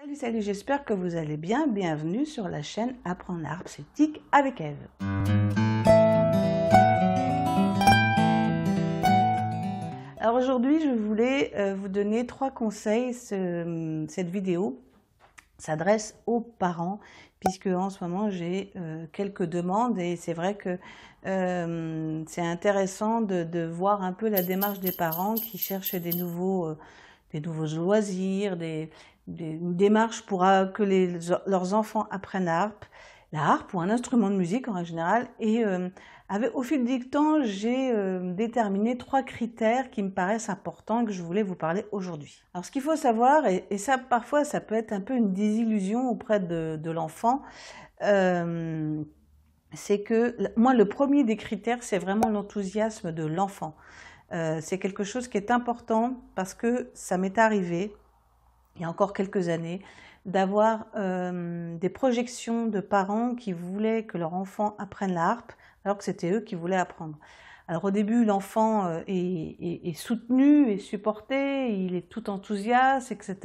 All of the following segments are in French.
Salut, salut, j'espère que vous allez bien. Bienvenue sur la chaîne Apprendre l'art celtique avec Eve. Alors aujourd'hui, je voulais vous donner 3 conseils. Cette vidéo s'adresse aux parents, puisque en ce moment j'ai quelques demandes et c'est vrai que c'est intéressant de voir un peu la démarche des parents qui cherchent des nouveaux loisirs, une démarche pour que leurs enfants apprennent la harpe ou un instrument de musique en général. Et au fil du temps, j'ai déterminé 3 critères qui me paraissent importants et que je voulais vous parler aujourd'hui. Alors ce qu'il faut savoir, et ça parfois ça peut être un peu une désillusion auprès de l'enfant, c'est que moi le premier des critères, c'est vraiment l'enthousiasme de l'enfant. C'est quelque chose qui est important parce que ça m'est arrivé il y a encore quelques années d'avoir des projections de parents qui voulaient que leur enfant apprenne la harpe alors que c'était eux qui voulaient apprendre. Alors au début, l'enfant est soutenu, est supporté, il est tout enthousiaste, etc.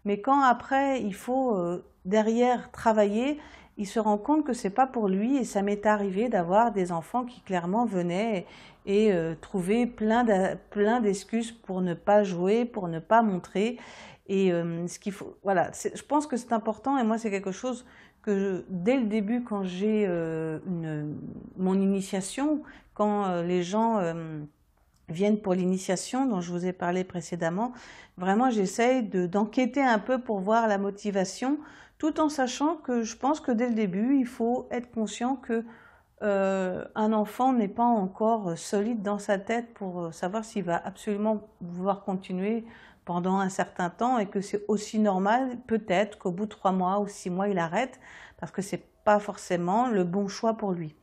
Mais quand après, il faut derrière travailler, il se rend compte que c'est pas pour lui. Et ça m'est arrivé d'avoir des enfants qui clairement venaient et trouvaient plein d'excuses pour ne pas jouer, pour ne pas montrer. Et ce qu'il faut, voilà, je pense que c'est important. Et moi, c'est quelque chose que dès le début, quand j'ai mon initiation, quand les gens viennent pour l'initiation dont je vous ai parlé précédemment, vraiment j'essaye d'enquêter un peu pour voir la motivation, tout en sachant que je pense que dès le début, il faut être conscient que un enfant n'est pas encore solide dans sa tête pour savoir s'il va absolument vouloir continuer pendant un certain temps, et que c'est aussi normal peut-être qu'au bout de 3 mois ou 6 mois il arrête parce que c'est pas forcément le bon choix pour lui.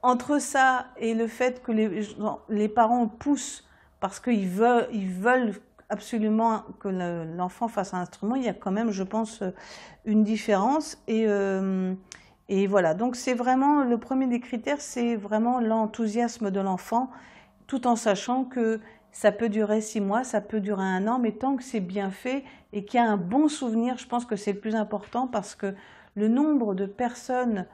Entre ça et le fait que les parents poussent parce qu'ils veulent absolument que l'enfant fasse un instrument, il y a quand même, je pense, une différence. Et voilà, donc c'est vraiment le premier des critères, c'est vraiment l'enthousiasme de l'enfant, tout en sachant que ça peut durer 6 mois, ça peut durer 1 an, mais tant que c'est bien fait et qu'il y a un bon souvenir, je pense que c'est le plus important, parce que le nombre de personnes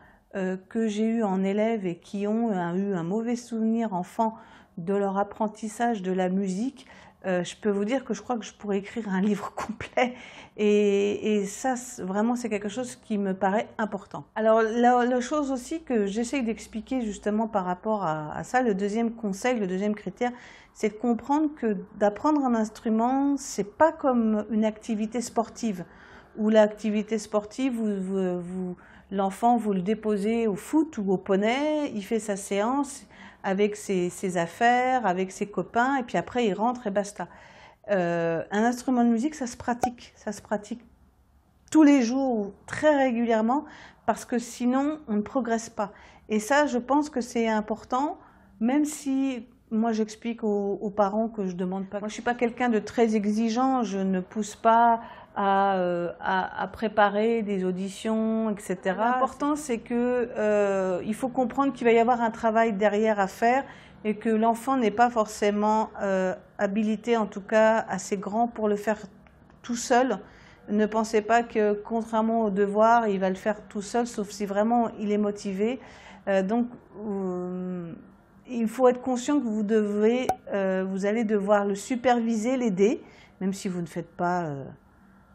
que j'ai eu en élèves et qui ont eu un mauvais souvenir enfant de leur apprentissage de la musique, je peux vous dire que je crois que je pourrais écrire un livre complet, et ça vraiment c'est quelque chose qui me paraît important. Alors la chose aussi que j'essaye d'expliquer justement par rapport à ça, le deuxième conseil, le deuxième critère, c'est de comprendre que d'apprendre un instrument, c'est pas comme une activité sportive, où l'activité sportive, l'enfant, vous le déposez au foot ou au poney, il fait sa séance avec ses affaires, avec ses copains, et puis après il rentre et basta. Un instrument de musique, ça se pratique tous les jours, très régulièrement, parce que sinon on ne progresse pas. Et ça, je pense que c'est important, même si moi j'explique aux parents que je demande pas. Moi je suis pas quelqu'un de très exigeant, je ne pousse pas à préparer des auditions, etc. L'important c'est que il faut comprendre qu'il va y avoir un travail derrière à faire, et que l'enfant n'est pas forcément habilité, en tout cas assez grand pour le faire tout seul. Ne pensez pas que, contrairement au devoir, il va le faire tout seul, sauf si vraiment il est motivé. Donc il faut être conscient que vous allez devoir le superviser, l'aider, même si vous ne faites pas,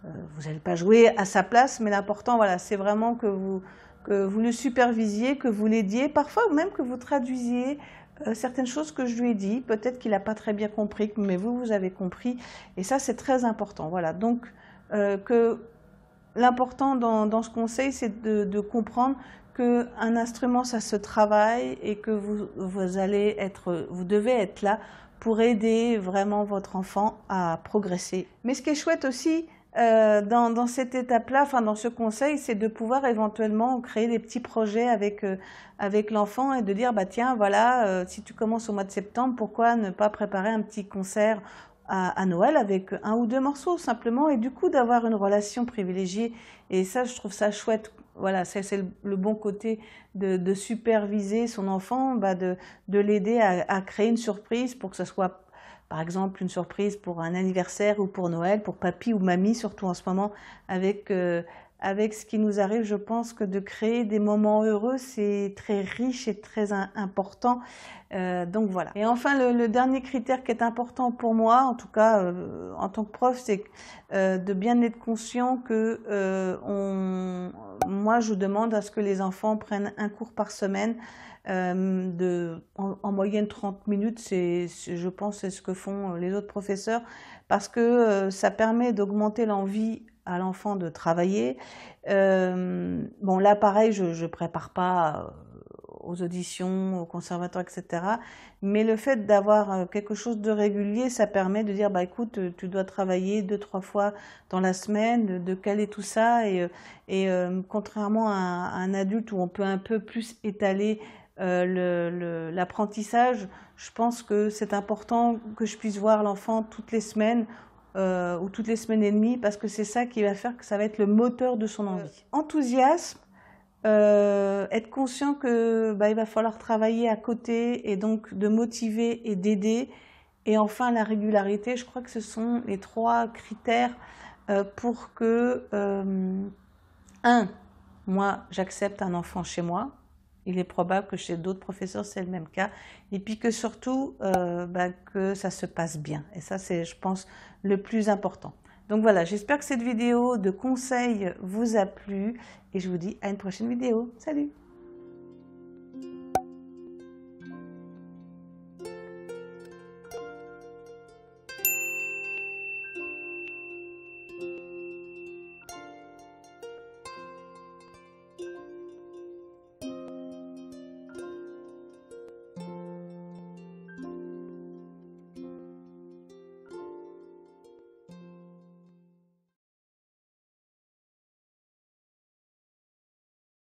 vous n'allez pas jouer à sa place, mais l'important, voilà, c'est vraiment que vous le supervisiez, que vous l'aidiez, parfois même que vous traduisiez certaines choses que je lui ai dit. Peut-être qu'il n'a pas très bien compris, mais vous avez compris, et ça c'est très important. Voilà, donc que l'important dans ce conseil, c'est de comprendre qu'un instrument, ça se travaille, et que vous devez être là pour aider vraiment votre enfant à progresser. Mais ce qui est chouette aussi dans cette étape-là, enfin dans ce conseil, c'est de pouvoir éventuellement créer des petits projets avec l'enfant, et de dire, bah tiens, voilà, si tu commences au mois de septembre, pourquoi ne pas préparer un petit concert à Noël avec 1 ou 2 morceaux simplement, et du coup d'avoir une relation privilégiée. Et ça, je trouve ça chouette. Voilà, c'est le bon côté de superviser son enfant, de l'aider à créer une surprise pour que ce soit par exemple une surprise pour un anniversaire ou pour Noël, pour papy ou mamie, surtout en ce moment avec ce qui nous arrive. Je pense que de créer des moments heureux, c'est très riche et très important. Donc voilà. Et enfin, le dernier critère qui est important pour moi, en tout cas en tant que prof, c'est de bien être conscient que moi, je demande à ce que les enfants prennent un cours par semaine. En moyenne 30 minutes, je pense c'est ce que font les autres professeurs, parce que ça permet d'augmenter l'envie à l'enfant de travailler. Bon là pareil, je prépare pas aux auditions, au conservatoire, etc. Mais le fait d'avoir quelque chose de régulier, ça permet de dire, bah écoute, tu dois travailler 2-3 fois dans la semaine, de caler tout ça. Et contrairement à un adulte où on peut un peu plus étaler l'apprentissage, je pense que c'est important que je puisse voir l'enfant toutes les semaines ou toutes les semaines et demie, parce que c'est ça qui va faire que ça va être le moteur de son envie. Enthousiasme, être conscient que il va falloir travailler à côté et donc de motiver et d'aider. Et enfin la régularité, je crois que ce sont les 3 critères pour que, moi j'accepte un enfant chez moi. Il est probable que chez d'autres professeurs, c'est le même cas. Et puis que surtout, que ça se passe bien. Et ça, c'est, je pense, le plus important. Donc voilà, j'espère que cette vidéo de conseils vous a plu. Et je vous dis à une prochaine vidéo. Salut!